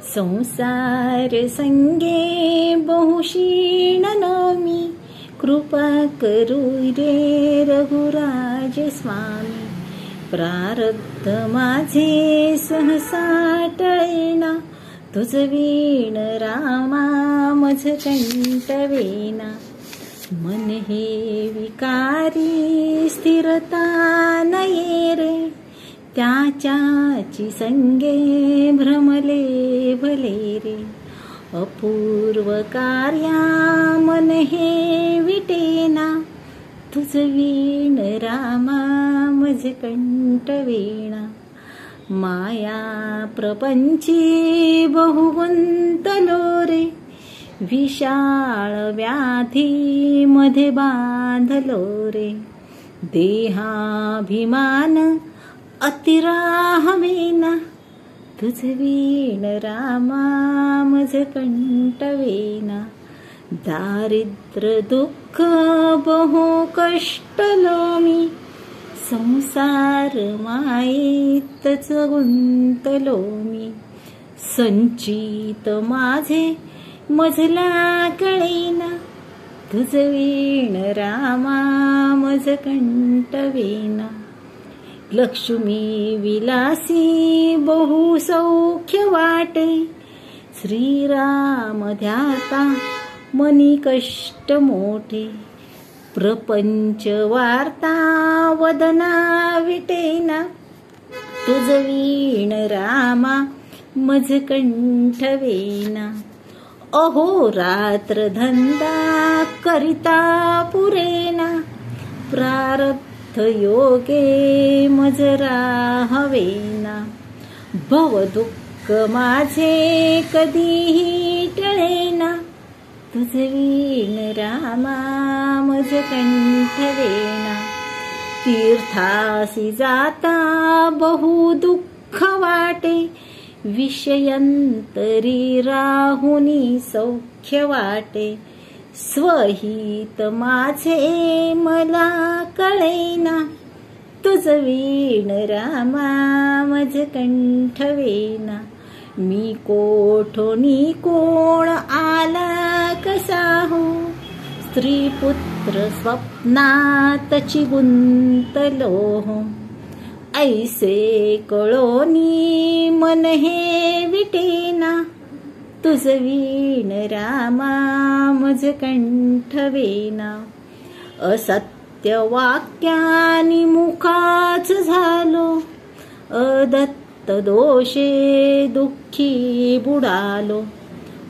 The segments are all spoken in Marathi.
संसार संगे बहुशीण नमी, कृपा करू रे रघुराज स्वामी. प्रारब्ध माझे सहसा टळेना, तुझ वीण रामा मज कंटवेना. मन हे विकारी स्थिरता नये रे, त्याच्याची संगे भ्रमले भले रे. अपूर्व कार्या मन हे विटेना, तुझ वीण रामा मज कंटवेना. माया प्रपंची बहुगुंतलो रे, विशाळ व्याधी मध्ये बांधलो रे. देहाभिमान अतिराहवेना, तुझ वीण रामा मज कंटवेना. दारिद्र्य दुःख बहु कष्टलो मी, संसार मायेतच गुंतलो मी. संचित माझे मजला कळेना, तुझ वीण रामा मज कंटवेना. लक्ष्मी विलासी बहु सौख्य वाटे, श्रीराम ध्याता मनी कष्ट मोठे. प्रपंच वार्ता वदना विटेना, तुझ वीण रामा मज कंठवेना. अहो रात्र धंदा करिता पुरेना, प्रारब्ध योगे मज राहवेना. भव दुःख माझे कधीही टळेना, तुझ वीण रामा मज कंठवेना. तीर्थासी जाता बहु दुःख वाटे, विषयंतरी राहुनी सौख्य वाटे. स्वहित माझे मला कळेना, तुझ वीण रामा मज कंठवेना. मी कोठोनी कोण आला कसा हो, स्त्री पुत्र स्वप्नातची गुंतलो हो. ऐसे कळोनी मन हे विटेना, तुझ वीण रामा मज कंठवेना. असत्य वाक्यानी मुखाच झालो, अदत्त दोषे दुःखी बुडालो.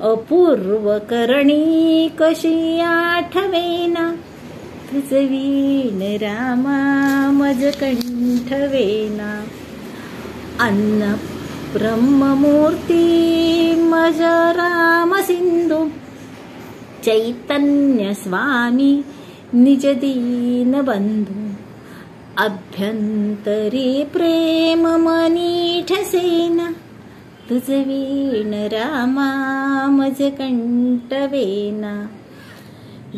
अपूर्व करणी कशी आठवेना, तुझ वीण रामा मज कंठवेना. अन्न ब्रह्ममूर्ती मज राम सिंधू, चैतन्य स्वामी निज दीन बंधू. अभ्यंतरी प्रेम मनी ठसेना, तुझ वीण रामा मज कंठवेना.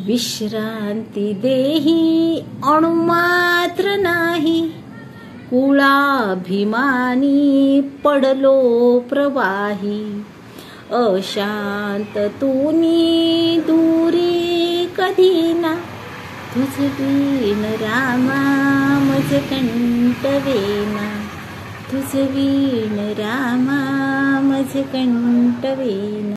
विश्रांती देही अणुमात्र नाही, कुळाभिमानी पडलो प्रवाही. अशांत तूनी दूरी कधीना, तुझ वीण रामा मज कंठवेना. तुझ वीण रामा मज कंठवेना.